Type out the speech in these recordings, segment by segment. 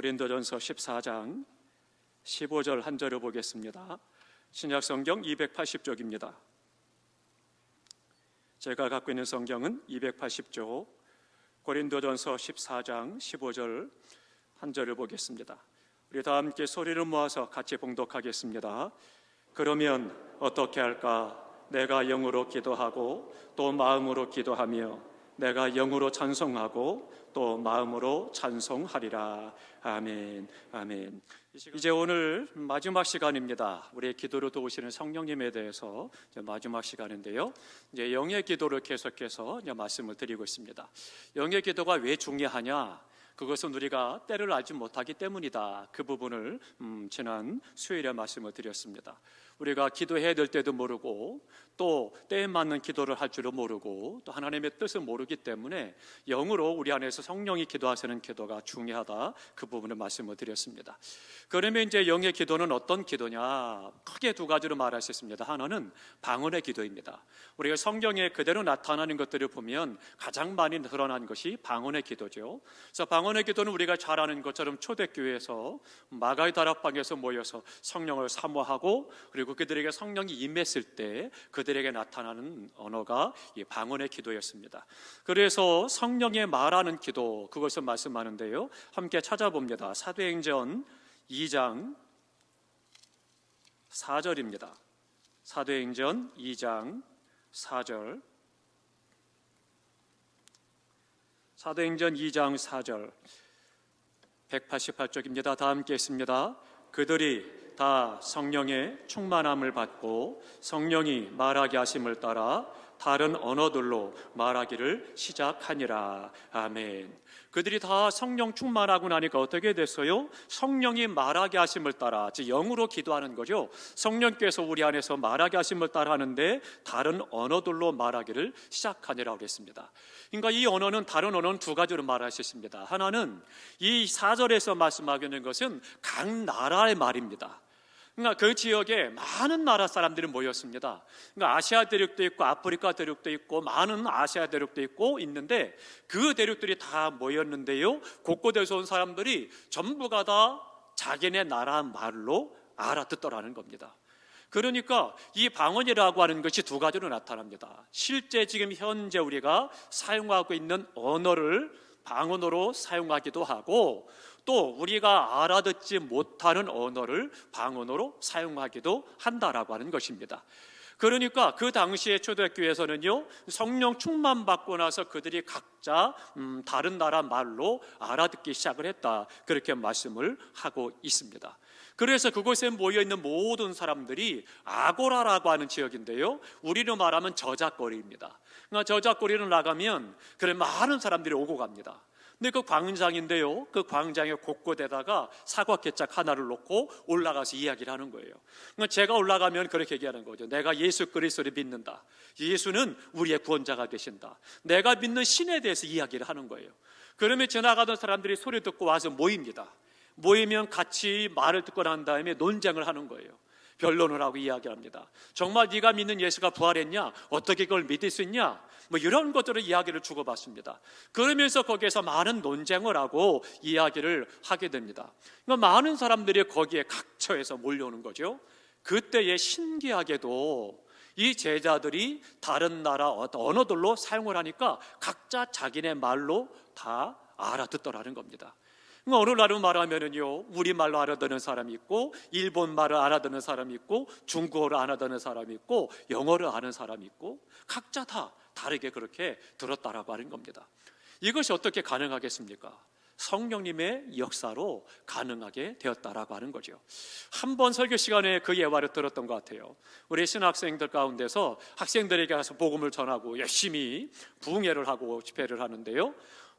고린도전서 14장 15절 한 절을 보겠습니다. 신약성경 280쪽입니다. 제가 갖고 있는 성경은 280쪽 고린도전서 14장 15절 한 절을 보겠습니다. 우리 다 함께 소리를 모아서 같이 봉독하겠습니다. 그러면 어떻게 할까? 내가 영으로 기도하고 또 마음으로 기도하며 내가 영으로 찬송하고 또 마음으로 찬송하리라. 아멘. 아멘. 이제 오늘 마지막 시간입니다. 우리의 기도를 도우시는 성령님에 대해서 마지막 시간인데요. 이제 영의 기도를 계속해서 말씀을 드리고 있습니다. 영의 기도가 왜 중요하냐? 그것은 우리가 때를 알지 못하기 때문이다. 그 부분을 지난 수요일에 말씀을 드렸습니다. 우리가 기도해야 될 때도 모르고 또 때에 맞는 기도를 할 줄을 모르고 또 하나님의 뜻을 모르기 때문에 영으로 우리 안에서 성령이 기도하시는 기도가 중요하다. 그 부분을 말씀을 드렸습니다. 그러면 이제 영의 기도는 어떤 기도냐? 크게 두 가지로 말할 수 있습니다. 하나는 방언의 기도입니다. 우리가 성경에 그대로 나타나는 것들을 보면 가장 많이 드러난 것이 방언의 기도죠. 그래서 방언의 기도는 우리가 잘 아는 것처럼 초대교회에서 마가의 다락방에서 모여서 성령을 사모하고 그리고 그들에게 성령이 임했을 때 그들에게 나타나는 언어가 이 방언의 기도였습니다. 그래서 성령의 말하는 기도, 그것을 말씀하는데요. 함께 찾아봅니다. 사도행전 2장 4절입니다. 사도행전 2장 4절. 사도행전 2장 4절 188쪽입니다. 다 함께 했습니다. 그들이 다 성령의 충만함을 받고 성령이 말하게 하심을 따라 다른 언어들로 말하기를 시작하니라. 아멘. 그들이 다 성령 충만하고 나니까 어떻게 됐어요? 성령이 말하게 하심을 따라, 즉 영으로 기도하는 거죠. 성령께서 우리 안에서 말하게 하심을 따라 하는데 다른 언어들로 말하기를 시작하니라 그랬습니다. 그러니까 이 언어는, 다른 언어는 두 가지로 말할 수 있습니다. 하나는 이 4절에서 말씀하고 있는 것은 각 나라의 말입니다. 그러니까 그 지역에 많은 나라 사람들이 모였습니다. 그러니까 아시아 대륙도 있고 아프리카 대륙도 있고 많은 아시아 대륙도 있고 있는데 그 대륙들이 다 모였는데요. 곳곳에서 온 사람들이 전부가 다 자기네 나라 말로 알아듣더라는 겁니다. 그러니까 이 방언이라고 하는 것이 두 가지로 나타납니다. 실제 지금 현재 우리가 사용하고 있는 언어를 방언으로 사용하기도 하고 또 우리가 알아듣지 못하는 언어를 방언으로 사용하기도 한다라고 하는 것입니다. 그러니까 그 당시에 초대교회에서는요, 성령 충만 받고 나서 그들이 각자 다른 나라 말로 알아듣기 시작을 했다, 그렇게 말씀을 하고 있습니다. 그래서 그곳에 모여있는 모든 사람들이 아고라라고 하는 지역인데요, 우리로 말하면 저작거리입니다. 그러니까 저작거리를 나가면 그래 많은 사람들이 오고 갑니다. 근데 그 광장인데요, 그 광장의 곳곳에다가 사과 개짝 하나를 놓고 올라가서 이야기를 하는 거예요. 그러니까 제가 올라가면 그렇게 얘기하는 거죠. 내가 예수 그리스도를 믿는다. 예수는 우리의 구원자가 되신다. 내가 믿는 신에 대해서 이야기를 하는 거예요. 그러면 지나가던 사람들이 소리 듣고 와서 모입니다. 모이면 같이 말을 듣고 난 다음에 논쟁을 하는 거예요. 변론을 하고 이야기합니다. 정말 네가 믿는 예수가 부활했냐? 어떻게 그걸 믿을 수 있냐? 뭐 이런 것들을 이야기를 주고받습니다. 그러면서 거기에서 많은 논쟁을 하고 이야기를 하게 됩니다. 그러니까 많은 사람들이 거기에 각처에서 몰려오는 거죠. 그때에 신기하게도 이 제자들이 다른 나라 어떤 언어들로 사용을 하니까 각자 자기네 말로 다 알아듣더라는 겁니다. 어느 나라 말하면은요, 우리말로 알아듣는 사람이 있고, 일본 말을 알아듣는 사람이 있고, 중국어를 알아듣는 사람이 있고, 영어를 아는 사람이 있고, 각자 다 다르게 그렇게 들었다라고 하는 겁니다. 이것이 어떻게 가능하겠습니까? 성령님의 역사로 가능하게 되었다라고 하는 거죠. 한 번 설교 시간에 그 예화를 들었던 것 같아요. 우리 신학생들 가운데서 학생들에게 가서 복음을 전하고 열심히 부흥회를 하고 집회를 하는데요,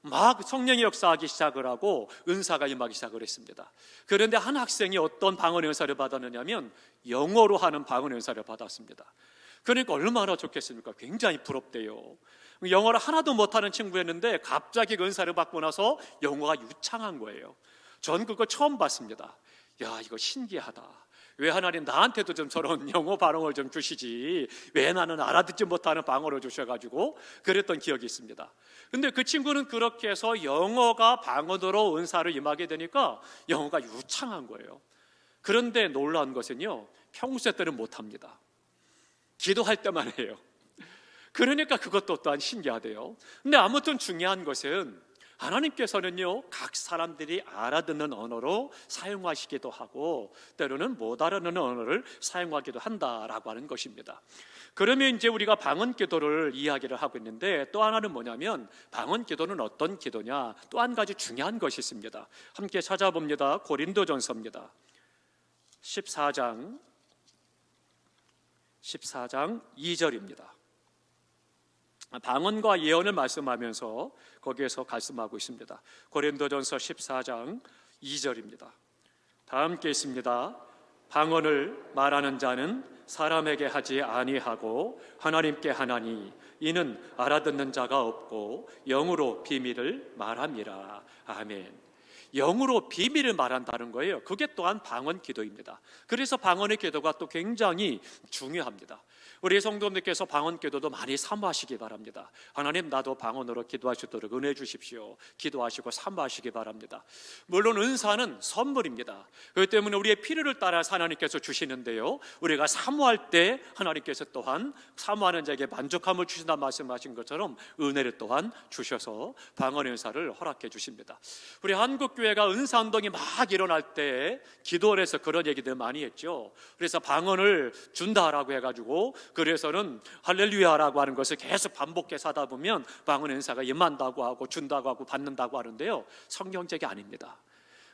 막 성령의 역사하기 시작을 하고 은사가 임하기 시작을 했습니다. 그런데 한 학생이 어떤 방언 은사를 받았느냐면 영어로 하는 방언 은사를 받았습니다. 그러니까 얼마나 좋겠습니까? 굉장히 부럽대요. 영어를 하나도 못하는 친구였는데 갑자기 은사를 받고 나서 영어가 유창한 거예요. 전 그거 처음 봤습니다. 야, 이거 신기하다. 왜 하나님 나한테도 좀 저런 영어 발음을 좀 주시지 왜 나는 알아듣지 못하는 방언을 주셔가지고 그랬던 기억이 있습니다. 근데 그 친구는 그렇게 해서 영어가 방언으로 은사를 임하게 되니까 영어가 유창한 거예요. 그런데 놀라운 것은요, 평소 때는 못합니다. 기도할 때만 해요. 그러니까 그것도 또한 신기하대요. 근데 아무튼 중요한 것은 하나님께서는요, 각 사람들이 알아듣는 언어로 사용하시기도 하고 때로는 못 알아듣는 언어를 사용하기도 한다라고 하는 것입니다. 그러면 이제 우리가 방언 기도를 이야기를 하고 있는데, 또 하나는 뭐냐면 방언 기도는 어떤 기도냐, 또 한 가지 중요한 것이 있습니다. 함께 찾아봅니다. 고린도전서입니다. 14장 2절입니다. 방언과 예언을 말씀하면서 거기에서 말씀하고 있습니다. 고린도전서 14장 2절입니다. 다 함께 있습니다. 방언을 말하는 자는 사람에게 하지 아니하고 하나님께 하나니 이는 알아듣는 자가 없고 영으로 비밀을 말함이라. 아멘. 영으로 비밀을 말한다는 거예요. 그게 또한 방언 기도입니다. 그래서 방언의 기도가 또 굉장히 중요합니다. 우리 성도님들께서 방언 기도도 많이 사모하시기 바랍니다. 하나님, 나도 방언으로 기도할 수 있도록 은혜 주십시오. 기도하시고 사모하시기 바랍니다. 물론 은사는 선물입니다. 그렇기 때문에 우리의 필요를 따라서 하나님께서 주시는데요, 우리가 사모할 때 하나님께서 또한 사모하는 자에게 만족함을 주신다 말씀하신 것처럼 은혜를 또한 주셔서 방언의 은사를 허락해 주십니다. 우리 한국교회가 은사운동이 막 일어날 때 기도원에서 그런 얘기들 많이 했죠. 그래서 방언을 준다라고 해가지고, 그래서는 할렐루야라고 하는 것을 계속 반복해서 하다 보면 방언 은사가 임한다고 하고 준다고 하고 받는다고 하는데요, 성경적이 아닙니다.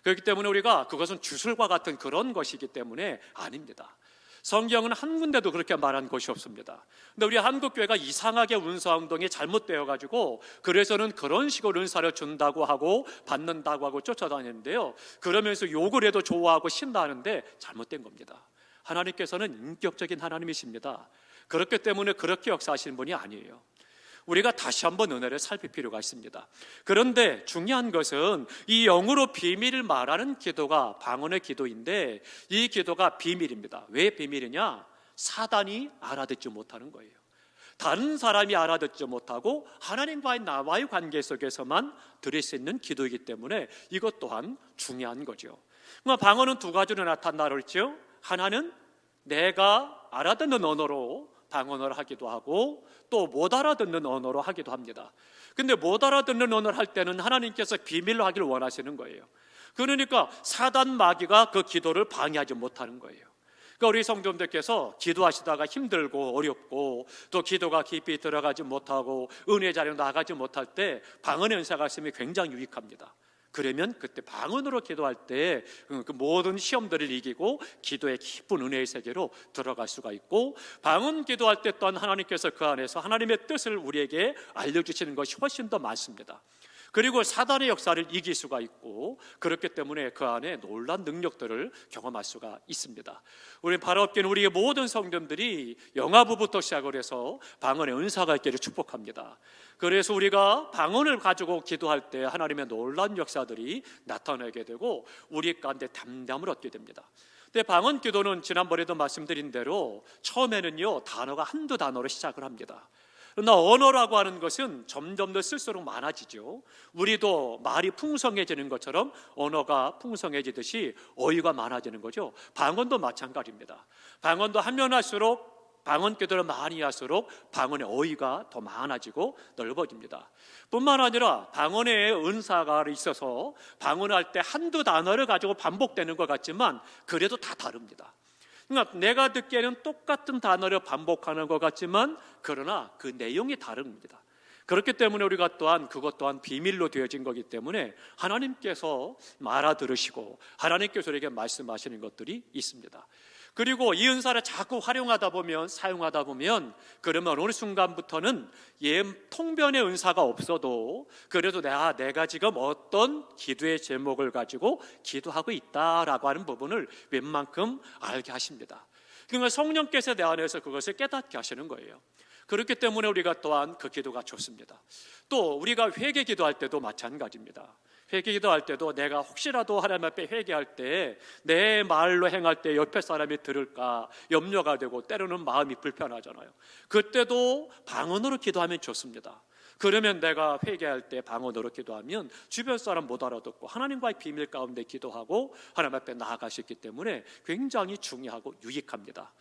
그렇기 때문에 우리가 그것은 주술과 같은 그런 것이기 때문에 아닙니다. 성경은 한 군데도 그렇게 말한 것이 없습니다. 근데 우리 한국교회가 이상하게 은사운동이 잘못되어 가지고 그래서는 그런 식으로 은사를 준다고 하고 받는다고 하고 쫓아다니는데요, 그러면서 욕을 해도 좋아하고 신나하는데 잘못된 겁니다. 하나님께서는 인격적인 하나님이십니다. 그렇기 때문에 그렇게 역사하시는 분이 아니에요. 우리가 다시 한번 은혜를 살필 필요가 있습니다. 그런데 중요한 것은 이 영으로 비밀을 말하는 기도가 방언의 기도인데, 이 기도가 비밀입니다. 왜 비밀이냐? 사단이 알아듣지 못하는 거예요. 다른 사람이 알아듣지 못하고 하나님과의 나와의 관계 속에서만 드릴 수 있는 기도이기 때문에 이것 또한 중요한 거죠. 방언은 두 가지로 나타나라 했죠. 하나는 내가 알아듣는 언어로 방언을 하기도 하고 또 못 알아듣는 언어로 하기도 합니다. 근데 못 알아듣는 언어를 할 때는 하나님께서 비밀로 하기를 원하시는 거예요. 그러니까 사단 마귀가 그 기도를 방해하지 못하는 거예요. 그러니까 우리 성도님들께서 기도하시다가 힘들고 어렵고 또 기도가 깊이 들어가지 못하고 은혜 자리로 나가지 못할 때 방언의 은사가 있으면 굉장히 유익합니다. 그러면 그때 방언으로 기도할 때 그 모든 시험들을 이기고 기도의 깊은 은혜의 세계로 들어갈 수가 있고, 방언 기도할 때 또한 하나님께서 그 안에서 하나님의 뜻을 우리에게 알려주시는 것이 훨씬 더 많습니다. 그리고 사단의 역사를 이길 수가 있고, 그렇기 때문에 그 안에 놀라운 능력들을 경험할 수가 있습니다. 우리 바라옵기는 우리의 모든 성도들이 영아부부터 시작을 해서 방언의 은사가 있기를 축복합니다. 그래서 우리가 방언을 가지고 기도할 때 하나님의 놀라운 역사들이 나타나게 되고 우리 가운데 담담을 얻게 됩니다. 근데 방언 기도는 지난번에도 말씀드린 대로 처음에는요, 단어가 한두 단어로 시작을 합니다. 그러나 언어라고 하는 것은 점점 더 쓸수록 많아지죠. 우리도 말이 풍성해지는 것처럼 언어가 풍성해지듯이 어휘가 많아지는 거죠. 방언도 마찬가지입니다. 방언도 하면 할수록, 방언 기도를 많이 할수록 방언의 어휘가 더 많아지고 넓어집니다. 뿐만 아니라 방언의 은사가 있어서 방언할 때 한두 단어를 가지고 반복되는 것 같지만 그래도 다 다릅니다. 그러니까 내가 듣기에는 똑같은 단어를 반복하는 것 같지만 그러나 그 내용이 다릅니다. 그렇기 때문에 우리가 또한 그것 또한 비밀로 되어진 거기 때문에 하나님께서 알아들으시고 하나님께서 우리에게 말씀하시는 것들이 있습니다. 그리고 이 은사를 자꾸 활용하다 보면, 사용하다 보면 그러면 어느 순간부터는 통변의 은사가 없어도 그래도 내가 지금 어떤 기도의 제목을 가지고 기도하고 있다라고 하는 부분을 웬만큼 알게 하십니다. 그러니까 성령께서 내 안에서 그것을 깨닫게 하시는 거예요. 그렇기 때문에 우리가 또한 그 기도가 좋습니다. 또 우리가 회개 기도할 때도 마찬가지입니다. 회개 기도할 때도 내가 혹시라도 하나님 앞에 회개할 때 내 말로 행할 때 옆에 사람이 들을까 염려가 되고 때로는 마음이 불편하잖아요. 그때도 방언으로 기도하면 좋습니다. 그러면 내가 회개할 때 방언으로 기도하면 주변 사람 못 알아듣고 하나님과의 비밀 가운데 기도하고 하나님 앞에 나아갈 수 있기 때문에 굉장히 중요하고 유익합니다.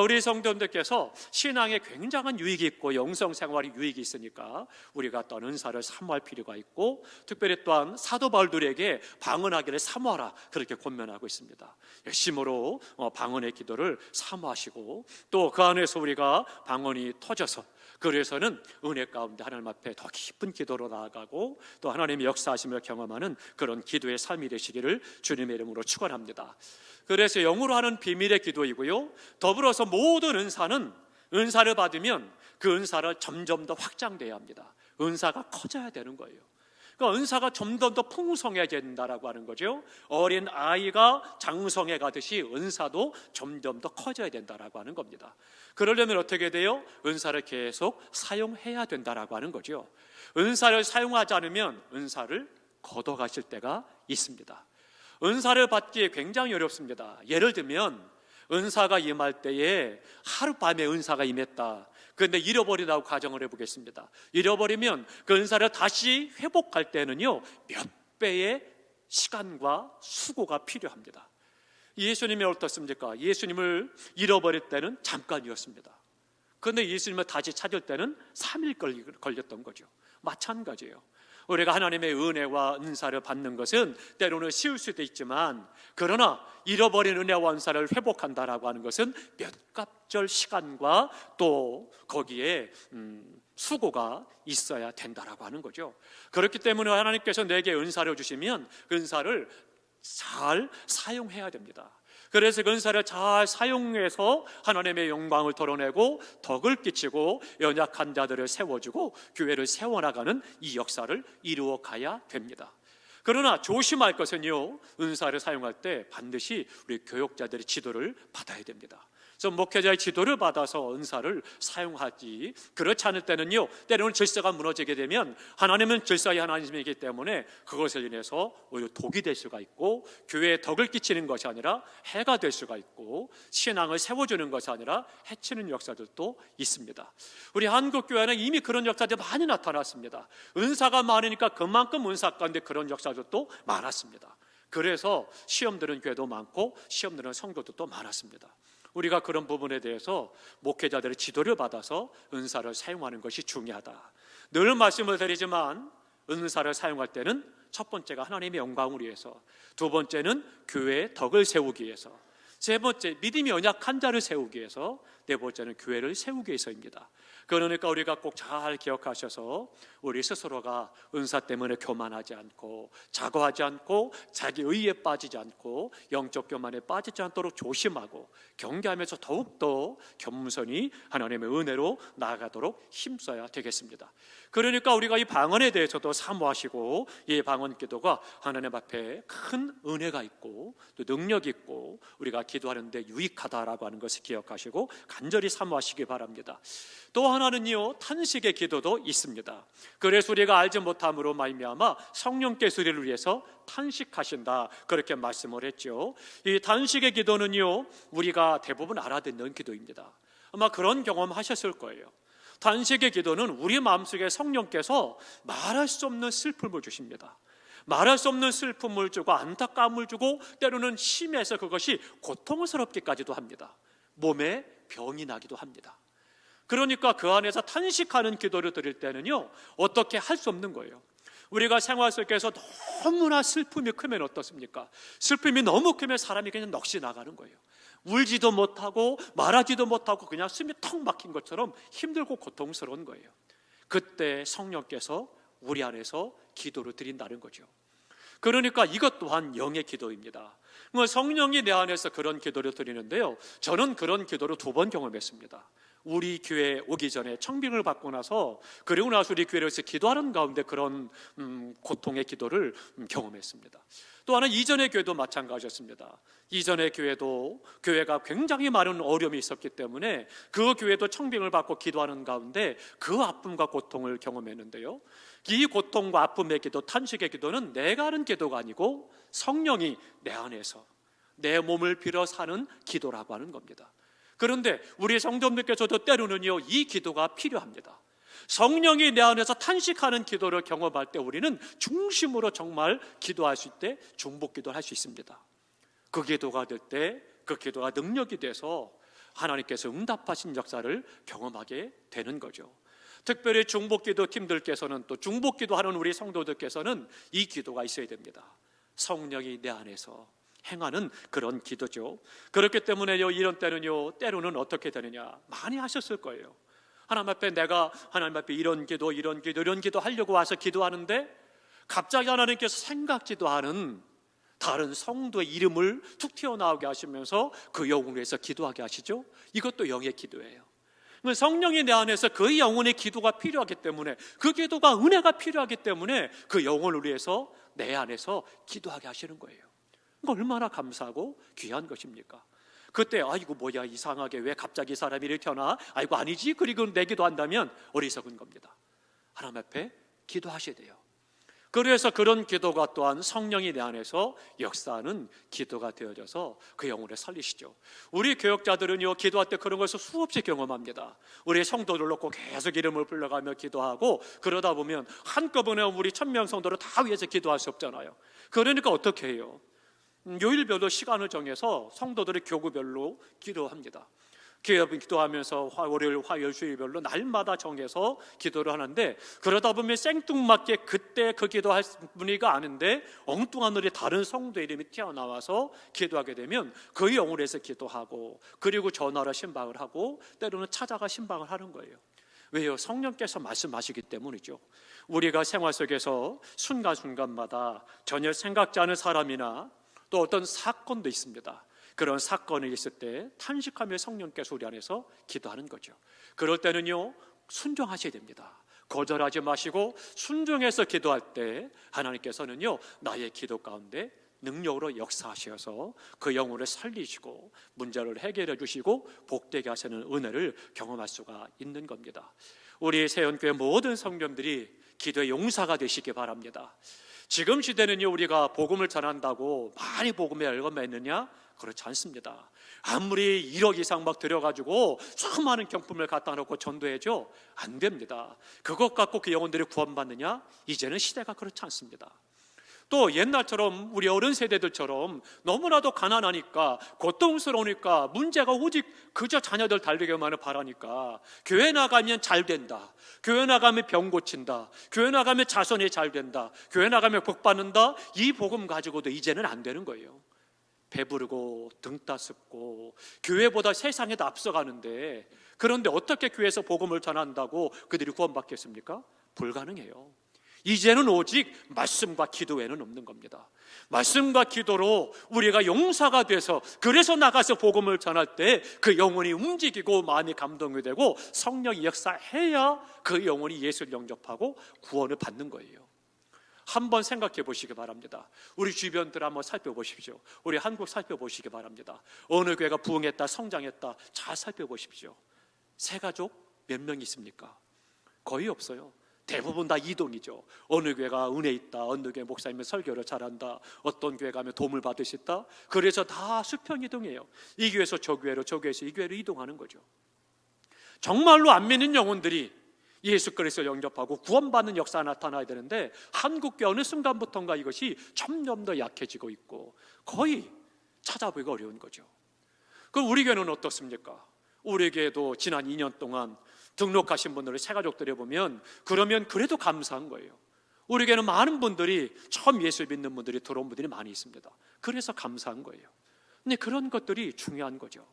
우리 성도님들께서 신앙에 굉장한 유익이 있고 영성생활에 유익이 있으니까 우리가 또 은사를 사모할 필요가 있고, 특별히 또한 사도 바울들에게 방언하기를 사모하라 그렇게 권면하고 있습니다. 열심으로 방언의 기도를 사모하시고, 또 그 안에서 우리가 방언이 터져서 그래서는 은혜 가운데 하나님 앞에 더 깊은 기도로 나아가고 또 하나님의 역사하심을 경험하는 그런 기도의 삶이 되시기를 주님의 이름으로 축원합니다. 그래서 영으로 하는 비밀의 기도이고요, 더불어서 모든 은사를 받으면 그 은사를 점점 더 확장돼야 합니다. 은사가 커져야 되는 거예요. 그러니까 은사가 점점 더 풍성해져야 된다라고 하는 거죠. 어린 아이가 장성해 가듯이 은사도 점점 더 커져야 된다라고 하는 겁니다. 그러려면 어떻게 돼요? 은사를 계속 사용해야 된다라고 하는 거죠. 은사를 사용하지 않으면 은사를 걷어가실 때가 있습니다. 은사를 받기에 굉장히 어렵습니다. 예를 들면 은사가 임할 때에 하룻밤에 은사가 임했다. 그런데 잃어버리다고 가정을 해보겠습니다. 잃어버리면 그 은사를 다시 회복할 때는요, 몇 배의 시간과 수고가 필요합니다. 예수님이 어떻습니까? 예수님을 잃어버릴 때는 잠깐이었습니다. 그런데 예수님을 다시 찾을 때는 3일 걸렸던 거죠. 마찬가지예요. 우리가 하나님의 은혜와 은사를 받는 것은 때로는 쉬울 수도 있지만, 그러나 잃어버린 은혜와 은사를 회복한다라고 하는 것은 몇 갑절 시간과 또 거기에 수고가 있어야 된다라고 하는 거죠. 그렇기 때문에 하나님께서 내게 은사를 주시면 그 은사를 잘 사용해야 됩니다. 그래서 그 은사를 잘 사용해서 하나님의 영광을 드러내고 덕을 끼치고 연약한 자들을 세워주고 교회를 세워나가는 이 역사를 이루어 가야 됩니다. 그러나 조심할 것은요, 은사를 사용할 때 반드시 우리 교역자들의 지도를 받아야 됩니다. 그래서 목회자의 지도를 받아서 은사를 사용하지, 그렇지 않을 때는요, 때로는 질서가 무너지게 되면 하나님은 질서의 하나님이기 때문에 그것을 인해서 오히려 독이 될 수가 있고, 교회에 덕을 끼치는 것이 아니라 해가 될 수가 있고, 신앙을 세워주는 것이 아니라 해치는 역사들도 있습니다. 우리 한국교회는 이미 그런 역사들이 많이 나타났습니다. 은사가 많으니까 그만큼 은사 가운데 그런 역사들도 많았습니다. 그래서 시험 드는 교회도 많고 시험 드는 성도들도 많았습니다. 우리가 그런 부분에 대해서 목회자들의 지도를 받아서 은사를 사용하는 것이 중요하다. 늘 말씀을 드리지만 은사를 사용할 때는 첫 번째가 하나님의 영광을 위해서, 두 번째는 교회의 덕을 세우기 위해서, 세 번째 믿음이 연약한 자를 세우기 위해서, 네 번째는 교회를 세우기 위해서입니다. 그러니까 우리가 꼭 잘 기억하셔서 우리 스스로가 은사 때문에 교만하지 않고 자고하지 않고 자기 의에 빠지지 않고 영적 교만에 빠지지 않도록 조심하고 경계하면서 더욱더 겸손히 하나님의 은혜로 나아가도록 힘써야 되겠습니다. 그러니까 우리가 이 방언에 대해서도 사모하시고, 이 방언 기도가 하나님 앞에 큰 은혜가 있고 또 능력이 있고 우리가 기도하는데 유익하다라고 하는 것을 기억하시고 간절히 사모하시기 바랍니다. 또 하나는요, 탄식의 기도도 있습니다. 그래서 우리가 알지 못함으로 말미암아 성령께서 우리를 위해서 탄식하신다, 그렇게 말씀을 했죠. 이 탄식의 기도는요, 우리가 대부분 알아듣는 기도입니다. 아마 그런 경험 하셨을 거예요. 탄식의 기도는 우리 마음속에 성령께서 말할 수 없는 슬픔을 주십니다. 말할 수 없는 슬픔을 주고 안타까움을 주고 때로는 심해서 그것이 고통스럽기까지도 합니다. 몸에 병이 나기도 합니다. 그러니까 그 안에서 탄식하는 기도를 드릴 때는요, 어떻게 할 수 없는 거예요. 우리가 생활 속에서 너무나 슬픔이 크면 어떻습니까? 슬픔이 너무 크면 사람이 그냥 넋이 나가는 거예요. 울지도 못하고 말하지도 못하고 그냥 숨이 턱 막힌 것처럼 힘들고 고통스러운 거예요. 그때 성령께서 우리 안에서 기도를 드린다는 거죠. 그러니까 이것 또한 영의 기도입니다. 성령이 내 안에서 그런 기도를 드리는데요, 저는 그런 기도를 2번 경험했습니다. 우리 교회에 오기 전에 청빙을 받고 나서, 그리고 나서 우리 교회에서 기도하는 가운데 그런 고통의 기도를 경험했습니다. 또 하나 이전의 교회도 마찬가지였습니다. 이전의 교회도 교회가 굉장히 많은 어려움이 있었기 때문에 그 교회도 청빙을 받고 기도하는 가운데 그 아픔과 고통을 경험했는데요, 이 고통과 아픔의 기도, 탄식의 기도는 내가 하는 기도가 아니고 성령이 내 안에서 내 몸을 빌어 사는 기도라고 하는 겁니다. 그런데 우리 성도님들께서도 때로는요, 이 기도가 필요합니다. 성령이 내 안에서 탄식하는 기도를 경험할 때 우리는 중심으로 정말 기도할 수 있을 때 중보기도를 할 수 있습니다. 그 기도가 될 때 그 기도가 능력이 돼서 하나님께서 응답하신 역사를 경험하게 되는 거죠. 특별히 중보기도 팀들께서는, 또 중보기도하는 우리 성도들께서는 이 기도가 있어야 됩니다. 성령이 내 안에서 행하는 그런 기도죠. 그렇기 때문에요, 이런 때는요, 때로는 어떻게 되느냐, 많이 하셨을 거예요. 하나님 앞에 내가 하나님 앞에 이런 기도 하려고 와서 기도하는데 갑자기 하나님께서 생각지도 않은 다른 성도의 이름을 툭 튀어나오게 하시면서 그 영혼을 위해서 기도하게 하시죠. 이것도 영의 기도예요. 성령이 내 안에서 그 영혼의 기도가 필요하기 때문에, 그 기도가 은혜가 필요하기 때문에 그 영혼을 위해서 내 안에서 기도하게 하시는 거예요. 얼마나 감사하고 귀한 것입니까? 그때 아이고 뭐야 이상하게 왜 갑자기 사람이 이렇게 하나, 아이고 아니지, 그리고 내 기도한다면 어리석은 겁니다. 하나님 앞에 기도하셔야 돼요. 그래서 그런 기도가 또한 성령이 내 안에서 역사하는 기도가 되어져서 그 영혼을 살리시죠. 우리 교역자들은요, 기도할 때 그런 것을 수없이 경험합니다. 우리 성도들 놓고 계속 이름을 불러가며 기도하고 그러다 보면 한꺼번에 우리 1000명 성도를 다 위해서 기도할 수 없잖아요. 그러니까 어떻게 해요? 요일별로 시간을 정해서 성도들의 교구별로 기도합니다. 기도하면서 월요일, 화요일, 주일별로 날마다 정해서 기도를 하는데, 그러다 보면 생뚱맞게 그때 그 기도할 분위기가 아닌데 엉뚱한 일이 다른 성도 이름이 튀어나와서 기도하게 되면 그 영혼을 해서 기도하고, 그리고 전화로 신방을 하고 때로는 찾아가 신방을 하는 거예요. 왜요? 성령께서 말씀하시기 때문이죠. 우리가 생활 속에서 순간순간마다 전혀 생각지 않은 사람이나 또 어떤 사건도 있습니다. 그런 사건이 있을 때 탄식하며 성령께서 우리 안에서 기도하는 거죠. 그럴 때는요, 순종하셔야 됩니다. 거절하지 마시고 순종해서 기도할 때 하나님께서는요, 나의 기도 가운데 능력으로 역사하셔서 그 영혼을 살리시고 문제를 해결해 주시고 복되게 하시는 은혜를 경험할 수가 있는 겁니다. 우리 세연교회 모든 성도들이 기도의 용사가 되시기 바랍니다. 지금 시대는요, 우리가 복음을 전한다고 많이 복음에 열광했느냐? 그렇지 않습니다. 아무리 1억 이상 막 들여가지고 수많은 경품을 갖다 놓고 전도해줘, 안 됩니다. 그것 갖고 그 영혼들이 구원받느냐? 이제는 시대가 그렇지 않습니다. 또 옛날처럼 우리 어른 세대들처럼 너무나도 가난하니까, 고통스러우니까, 문제가 오직 그저 자녀들 달리기만을 바라니까 교회 나가면 잘 된다, 교회 나가면 병 고친다, 교회 나가면 자손이 잘 된다, 교회 나가면 복 받는다, 이 복음 가지고도 이제는 안 되는 거예요. 배부르고 등 따숩고 교회보다 세상에 더 앞서가는데, 그런데 어떻게 교회에서 복음을 전한다고 그들이 구원받겠습니까? 불가능해요. 이제는 오직 말씀과 기도 외에는 없는 겁니다. 말씀과 기도로 우리가 용사가 돼서, 그래서 나가서 복음을 전할 때 그 영혼이 움직이고 마음이 감동이 되고 성령이 역사해야 그 영혼이 예수를 영접하고 구원을 받는 거예요. 한번 생각해 보시기 바랍니다. 우리 주변들 한번 살펴보십시오. 우리 한국 살펴보시기 바랍니다. 어느 교회가 부흥했다, 성장했다, 잘 살펴보십시오. 새가족 몇 명 있습니까? 거의 없어요. 대부분 다 이동이죠. 어느 교회가 은혜 있다, 어느 교회 목사님은 설교를 잘한다, 어떤 교회 가면 도움을 받을 수 있다. 그래서 다 수평 이동해요. 이 교회에서 저 교회로, 저 교회에서 이 교회로 이동하는 거죠. 정말로 안 믿는 영혼들이 예수 그리스도를 영접하고 구원받는 역사가 나타나야 되는데, 한국교회 어느 순간부터인가 이것이 점점 더 약해지고 있고 거의 찾아보기가 어려운 거죠. 그럼 우리 교회는 어떻습니까? 우리 교회도 지난 2년 동안 등록하신 분들을 새가족들에 보면, 그러면 그래도 감사한 거예요. 우리 교회는 많은 분들이, 처음 예수 믿는 분들이 들어온 분들이 많이 있습니다. 그래서 감사한 거예요. 근데 그런 것들이 중요한 거죠.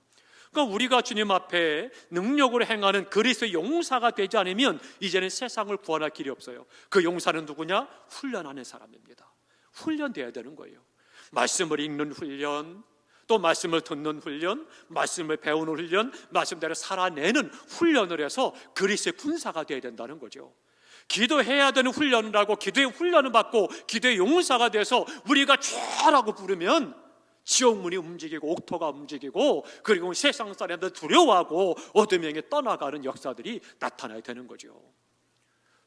그러니까 우리가 주님 앞에 능력으로 행하는 그리스도의 용사가 되지 않으면 이제는 세상을 구원할 길이 없어요. 그 용사는 누구냐? 훈련하는 사람입니다. 훈련돼야 되는 거예요. 말씀을 읽는 훈련, 또 말씀을 듣는 훈련, 말씀을 배우는 훈련, 말씀대로 살아내는 훈련을 해서 그리스도의 군사가 되어야 된다는 거죠. 기도해야 되는 훈련을 하고 기도의 훈련을 받고 기도의 용사가 돼서 우리가 죄라고 부르면 지옥문이 움직이고 옥토가 움직이고 그리고 세상 사람들 두려워하고 어둠에 떠나가는 역사들이 나타나야 되는 거죠.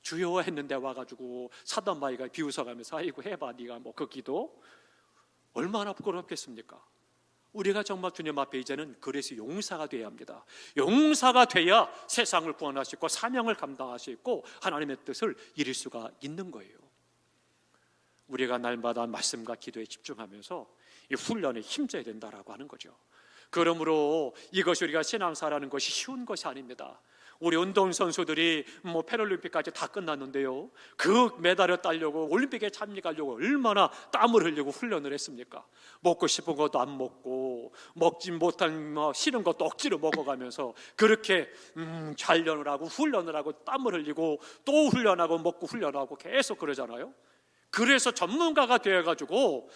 주여 했는데 와가지고 사단마귀가 비웃어가면서 아이고 해봐 네가 뭐 그 기도 얼마나 부끄럽겠습니까? 우리가 정말 주님 앞에 이제는 그래서 용사가 되어야 합니다. 용사가 돼야 세상을 구원할 수 있고 사명을 감당할 수 있고 하나님의 뜻을 이룰 수가 있는 거예요. 우리가 날마다 말씀과 기도에 집중하면서 이 훈련에 힘써야 된다라고 하는 거죠. 그러므로 이것이 우리가 신앙사라는 것이 쉬운 것이 아닙니다. 우리 운동선수들이 패럴림픽까지 다 끝났는데요, 그 메달을 따려고 올림픽에 참여하려고 얼마나 땀을 흘리고 훈련을 했습니까? 먹고 싶은 것도 안 먹고 먹지 못한 싫은 것도 억지로 먹어가면서 그렇게 단련을 하고 훈련을 하고 땀을 흘리고 또 훈련하고 먹고 훈련하고 계속 그러잖아요. 그래서 전문가가 되어가지고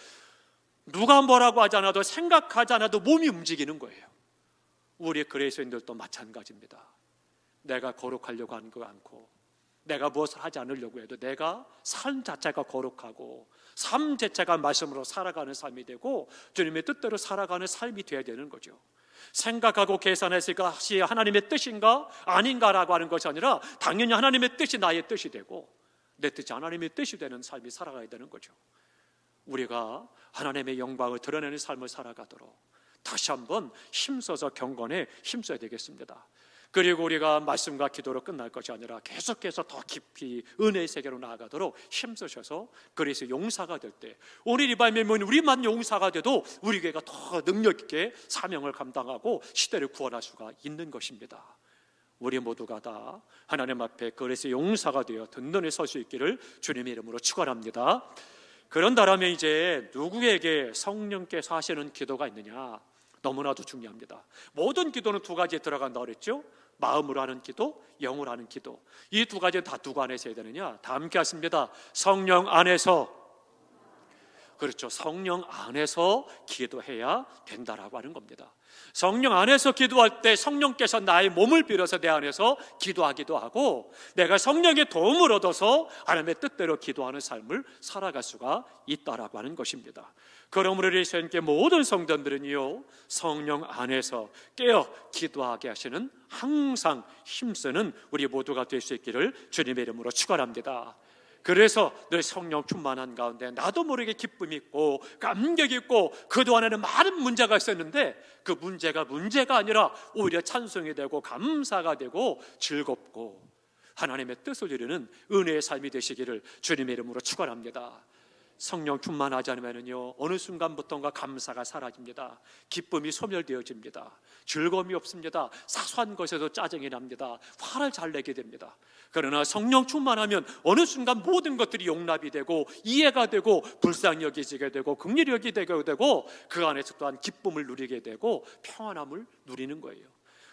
누가 뭐라고 하지 않아도 생각하지 않아도 몸이 움직이는 거예요. 우리 그리스도인들도 마찬가지입니다. 내가 거룩하려고 하는 거 않고 내가 무엇을 하지 않으려고 해도 내가 삶 자체가 거룩하고 삶 자체가 말씀으로 살아가는 삶이 되고 주님의 뜻대로 살아가는 삶이 되어야 되는 거죠. 생각하고 계산해서 이것이 하나님의 뜻인가 아닌가라고 하는 것이 아니라 당연히 하나님의 뜻이 나의 뜻이 되고 내 뜻이 하나님의 뜻이 되는 삶이 살아가야 되는 거죠. 우리가 하나님의 영광을 드러내는 삶을 살아가도록 다시 한번 힘써서 경건에 힘써야 되겠습니다. 그리고 우리가 말씀과 기도로 끝날 것이 아니라 계속해서 더 깊이 은혜의 세계로 나아가도록 힘쓰셔서 그래서 용사가 될 때 오늘 이 밤에 우리만 용사가 돼도 우리 교회가 더 능력 있게 사명을 감당하고 시대를 구원할 수가 있는 것입니다. 우리 모두가 다 하나님 앞에 그래서 용사가 되어 든든히 설 수 있기를 주님의 이름으로 축원합니다. 그런다면 이제 누구에게 성령께서 하시는 기도가 있느냐? 너무나도 중요합니다. 모든 기도는 두 가지에 들어간다고 그랬죠? 마음으로 하는 기도, 영으로 하는 기도. 이 두 가지는 다 누구 안에서 해야 되느냐? 다 함께 하십니다. 성령 안에서. 그렇죠. 성령 안에서 기도해야 된다라고 하는 겁니다. 성령 안에서 기도할 때 성령께서 나의 몸을 빌어서 내 안에서 기도하기도 하고 내가 성령의 도움을 얻어서 하나님의 뜻대로 기도하는 삶을 살아갈 수가 있다라고 하는 것입니다. 그러므로 우리 하나님께 모든 성도들은요 성령 안에서 깨어 기도하게 하시는 항상 힘쓰는 우리 모두가 될 수 있기를 주님의 이름으로 축원합니다. 그래서 늘 성령 충만한 가운데 나도 모르게 기쁨이 있고 감격이 있고 그동안에는 많은 문제가 있었는데 그 문제가 아니라 오히려 찬송이 되고 감사가 되고 즐겁고 하나님의 뜻을 이루는 은혜의 삶이 되시기를 주님의 이름으로 축원합니다. 성령 충만하지 않으면요 어느 순간부터인가 감사가 사라집니다. 기쁨이 소멸되어집니다. 즐거움이 없습니다. 사소한 것에도 짜증이 납니다. 화를 잘 내게 됩니다. 그러나 성령 충만하면 어느 순간 모든 것들이 용납이 되고 이해가 되고 불쌍히 여기지게 되고 긍휼히 여기게 되고 그 안에서 또한 기쁨을 누리게 되고 평안함을 누리는 거예요.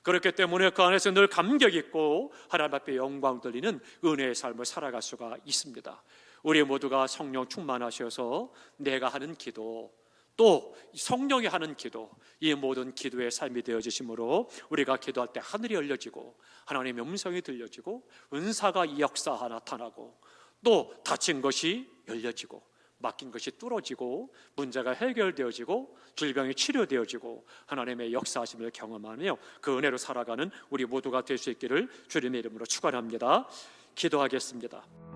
그렇기 때문에 그 안에서 늘 감격 있고 하나님 앞에 영광 돌리는 은혜의 삶을 살아갈 수가 있습니다. 우리 모두가 성령 충만하셔서 내가 하는 기도 또 성령이 하는 기도 이 모든 기도의 삶이 되어지심으로 우리가 기도할 때 하늘이 열려지고 하나님의 음성이 들려지고 은사가 이 역사가 나타나고 또 닫힌 것이 열려지고 막힌 것이 뚫어지고 문제가 해결되어지고 질병이 치료되어지고 하나님의 역사하심을 경험하며 그 은혜로 살아가는 우리 모두가 될 수 있기를 주님의 이름으로 축원합니다. 기도하겠습니다.